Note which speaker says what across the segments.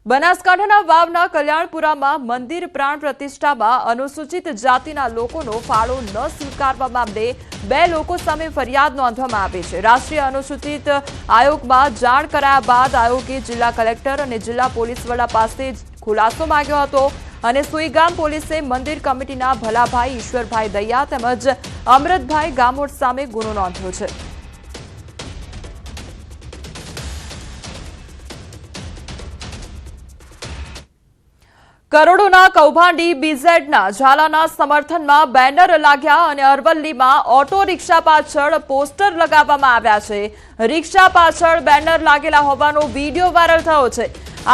Speaker 1: બનાસકાંઠાના વાવના કલ્યાણપુરામાં મંદિર પ્રાણ પ્રતિષ્ઠામાં અનુસૂચિત જાતિના લોકોનો ફાળો ન સ્વીકારવા મામલે 2 લોકો સામે ફરિયાદ નોંધવામાં આવી છે। રાષ્ટ્રીય અનુસૂચિત આયોગમાં જાણ કરાયા બાદ આયોગે જિલ્લા કલેક્ટર અને જિલ્લા પોલીસ વડા પાસે ખુલાસો માંગ્યો હતો અને સુઈગામ પોલીસે મંદિર કમિટીના ભલાભાઈ ઈશ્વરભાઈ દૈયા તેમજ અમૃતભાઈ ગામોટ સામે ગુનો નોંધ્યો છે। કરોડોના કૌભાંડી બીઝેડના ઝાલાના સમર્થનમાં બેનર લાગ્યા અને અરવલ્લીમાં ઓટો રિક્ષા પાછળ પોસ્ટર લગાવવામાં આવ્યા છે। રિક્ષા પાછળ બેનર લાગેલા હોવાનો વિડીયો વાયરલ થયો છે।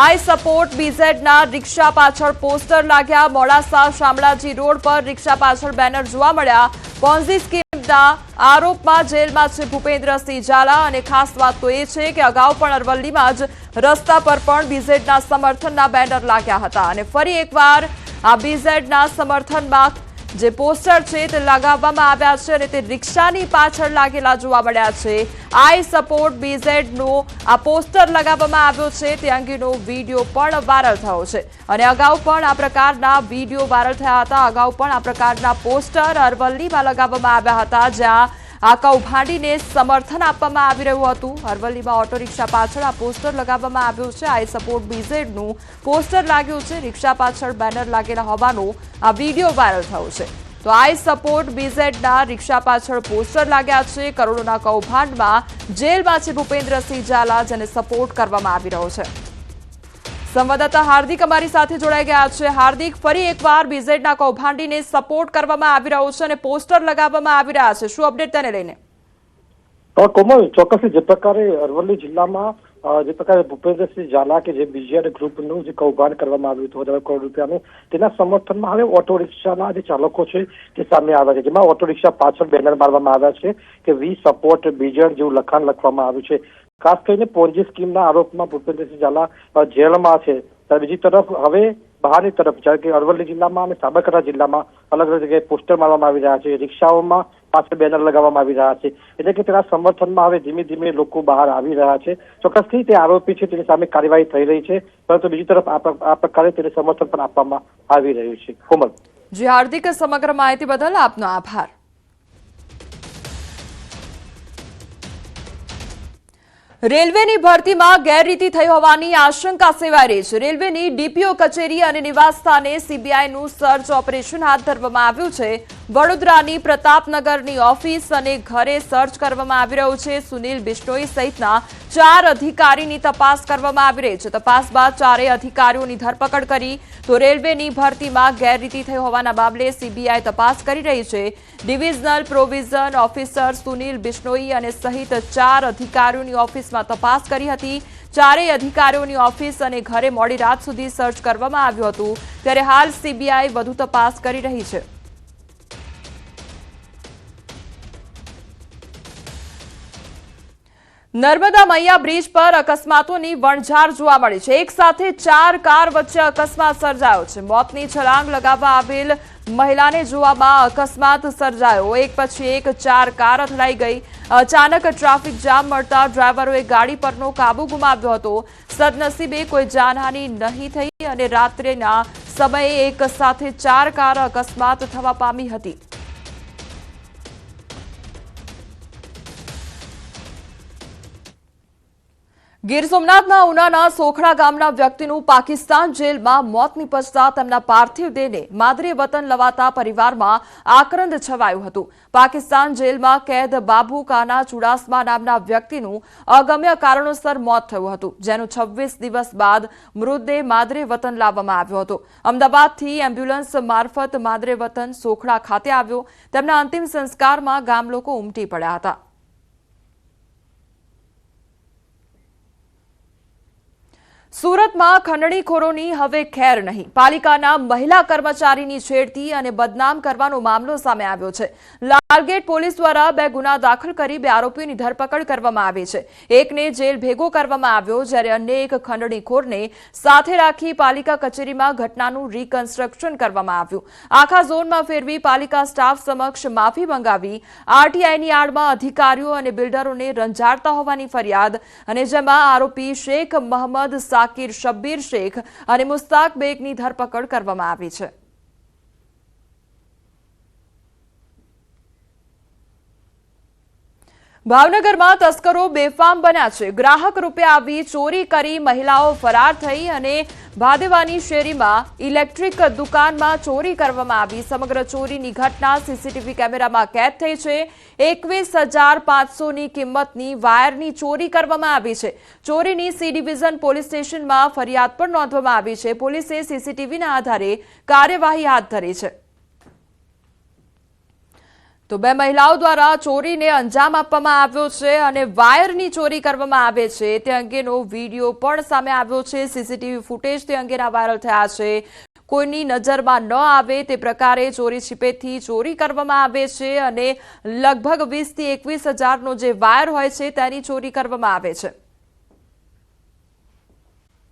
Speaker 1: આઈ સપોર્ટ બીઝેડના રિક્ષા પાછળ પોસ્ટર લાગ્યા। મોડાસા શામળાજી રોડ પર રિક્ષા પાછળ બેનર જોવા મળ્યા। પોન્ઝી સ્કીમના આરોપમાં જેલમાં છે ભૂપેન્દ્રસિંહ ઝાલા અને ખાસ વાત તો એ છે કે અગાઉ પણ અરવલ્લીમાં જ રસ્તા પર પણ બીઝેડના સમર્થનના બેનર લાગ્યા હતા અને ફરી એકવાર આ બીઝેડના સમર્થનમાં જે પોસ્ટર છે તે લગાવવામાં આવ્યા છે અને તે રિક્ષાની પાછળ લાગેલા જોવા મળ્યા છે। આઈ સપોર્ટ બીઝેડનો આ પોસ્ટર લગાવવામાં આવ્યો છે તે અંગેનો વિડીયો પણ વાયરલ થયો છે અને અગાઉ પણ આ પ્રકારના વિડીયો વાયરલ થયા હતા। અગાઉ પણ આ પ્રકારના પોસ્ટર અરવલ્લીમાં લગાવવામાં આવ્યા હતા જ્યાં આ કૌભાંડીને સમર્થન આપવામાં આવી રહ્યું હતું। અરવલ્લીમાં ઓટો રિક્ષા પાછળ આ પોસ્ટર લગાવવામાં આવ્યું છે। આઈ સપોર્ટ બીઝેડનું પોસ્ટર લાગ્યું છે। રિક્ષા પાછળ બેનર લાગેલા હોવાનો આ વિડીયો વાયરલ થયો છે। તો આઈ સપોર્ટ બીઝેડના રિક્ષા પાછળ પોસ્ટર લાગ્યા છે। કરોડોના કૌભાંડમાં જેલમાં છે ભૂપેન્દ્રસિંહ ઝાલા જેને સપોર્ટ કરવામાં આવી રહ્યો છે। સંવાદદાતા હાર્દિક અમારી સાથે જોડાઈ ગયા છે। હાર્દિક, ફરી એકવાર બીઝેડના કૌભાંડીને સપોર્ટ કરવામાં આવી રહ્યો છે અને પોસ્ટર લગાવવામાં આવી રહ્યા છે, શું અપડેટ તેને લઈને?
Speaker 2: કોમલ, ચોક્કસ જે પ્રકારે અરવલ્લી જિલ્લામાં જે પ્રકારે ભૂપેન્દ્રસિંહ ઝાલા કે જે બીજીઆર ગ્રુપનું જે કૌભાંડ કરવામાં આવ્યું હતું 1000 કરોડ રૂપિયાનું, તેના સમર્થનમાં હવે ઓટો રિક્ષાના જે ચાલકો છે તે સામે આવ્યા છે, જેમાં ઓટો રિક્ષા પાછળ બેનર મારવામાં આવ્યા છે કે વી સપોર્ટ બીજીઆર જેવું લખાણ લખવામાં આવ્યું છે। ખાસ કરીને પોન્જી સ્કીમના આરોપમાં ભૂપેન્દ્રસિંહ ઝાલા જેલમાં છે। ત્યારે બીજી તરફ હવે બહારની તરફ જ્યારે કે અરવલ્લી જિલ્લામાં અને સાબરકાંઠા જિલ્લામાં અલગ અલગ જગ્યાએ પોસ્ટર મારવામાં આવી રહ્યા છે, રિક્ષાઓમાં પાછળ બેનર લગાવવામાં આવી રહ્યા છે, એટલે કે તેના સમર્થનમાં હવે ધીમે ધીમે લોકો બહાર આવી રહ્યા છે। ચોક્કસથી તે આરોપી છે તેની સામે કાર્યવાહી થઈ રહી છે, પરંતુ બીજી તરફ આ પ્રકારે તેને સમર્થન પણ આપવામાં આવી રહ્યું છે। કોમલ
Speaker 1: જી હાર્દિક, સમગ્ર માહિતી બદલ આપનો આભાર। રેલવેની ભરતીમાં ગેરરીતિ થઈ હોવાની આશંકા સેવાઈ રહી છે। રેલવેની ડીપીઓ કચેરી અને નિવાસ સ્થાને સીબીઆઈનું સર્ચ ઓપરેશન હાથ ધરવામાં આવ્યું છે। વડોદરાની પ્રતાપનગરની ઓફિસ અને ઘરે સર્ચ કરવામાં આવી રહ્યું છે। સુનિલ બિશ્નોઈ સહિતના 4 અધિકારીની તપાસ કરવામાં આવી રહી છે। તપાસ બાદ 4 અધિકારીઓની ધરપકડ કરી તો રેલવેની ભરતીમાં ગેરરીતિ થઈ હોવાના મામલે સીબીઆઈ તપાસ કરી રહી છે। Divisional provision officer Sunil Bishnoi અને સહિત 4 અધિકારીઓની ઓફિસમાં તપાસ કરી હતી। 4 અધિકારીઓની ઓફિસ અને ઘરે મોડી રાત સુધી સર્ચ કરવામાં આવ્યું હતું, ત્યારે હાલ સીબીઆઈ વધુ તપાસ કરી રહી છે। નર્મદા મૈયા બ્રિજ પર અકસ્માતોની વણઝાર જોવા મળી છે। એક સાથે 4 કાર વચ્ચે અકસ્માત સર્જાયો છે। મોતની છલાંગ લગાવવા આવેલ મહિલાને જોવામાં અકસ્માત સર્જાયો। એક પછી એક 4 કાર અથડાઈ ગઈ। અચાનક ટ્રાફિક જામ મળતા ડ્રાઈવરોએ ગાડી પરનો કાબુ ગુમાવ્યો હતો। સદનસીબે કોઈ જાનહાનિ નહીં થઈ અને રાત્રિના સમયે એક સાથે 4 કાર અકસ્માત થવા પામી હતી। ગીર સોમનાથના ઉનાના સોખડા ગામના વ્યક્તિનું પાકિસ્તાન જેલમાં મોત નિપજતા તેમના પાર્થિવ દેહને માદરે વતન લવાતા પરિવારમાં આક્રંદ છવાયું હતું। પાકિસ્તાન જેલમાં કેદ બાબુ કાના ચુડાસમા નામના વ્યક્તિનું અગમ્ય કારણોસર મોત થયું હતું, જેનું 26 દિવસ બાદ મૃતદેહ માદરે વતન લાવવામાં આવ્યો હતો। અમદાવાદથી એમ્બ્યુલન્સ મારફત માદરે વતન સોખડા ખાતે આવ્યો। તેમના અંતિમ સંસ્કારમાં ગામ લોકો ઉમટી પડ્યા હતા। સુરતમાં ખંડણીખોરોની હવે ખેર નહીં। પાલિકાના મહિલા કર્મચારીની છેડતી અને બદનામ કરવાનો મામલો સામે આવ્યો છે। લાલગેટ પોલીસ દ્વારા 2 ગુના દાખલ કરી 2 આરોપીઓની ધરપકડ કરવામાં આવી છે। એકને જેલ ભેગો કરવામાં આવ્યો, જ્યારે અન્ય એક ખંડણીખોરને સાથે રાખી પાલિકા કચેરીમાં ઘટનાનું રીકન્સ્ટ્રક્શન કરવામાં આવ્યું। આખા ઝોનમાં ફેરવી પાલિકા સ્ટાફ સમક્ષ માફી મંગાવી આરટીઆઈની આડમાં અધિકારીઓ અને બિલ્ડરોને રંજાડતા હોવાની ફરિયાદ અને જેમાં આરોપી શેખ મોહમ્મદ જાકીર શબ્બીર શેખ અને મુસ્તાક બેગની ધરપકડ કરવામાં આવી છે. ભાવનગરમાં તસ્કરો બેફામ બન્યા છે. ગ્રાહક રૂપે આવી ચોરી કરી મહિલાઓ ફરાર થઈ અને ભાદેવાની શેરીમાં ઇલેક્ટ્રિક દુકાનમાં ચોરી કરવામાં આવી. સમગ્ર ચોરીની ઘટના સીસીટીવી કેમેરામાં કેદ થઈ છે. 21,500ની કિંમતની વાયરની ચોરી કરવામાં આવી છે. ચોરીની સી ડિવિઝન પોલીસ સ્ટેશનમાં ફરિયાદ પણ નોંધવામાં આવી છે. પોલીસે સીસીટીવીના આધારે કાર્યવાહી હાથ ધરી છે. તો બે મહિલાઓ દ્વારા ચોરીને અંજામ આપવામાં આવ્યો છે અને વાયરની ચોરી કરવામાં આવે છે તે અંગેનો વિડીયો પણ સામે આવ્યો છે. સીસીટીવી ફૂટેજ તે અંગેના વાયરલ થયા છે. કોઈની નજરમાં ન આવે તે પ્રકારે ચોરી छिपेથી ચોરી કરવામાં આવે છે અને લગભગ 20,000 થી 21,000નો જે વાયર હોય છે તેની ચોરી કરવામાં આવે છે.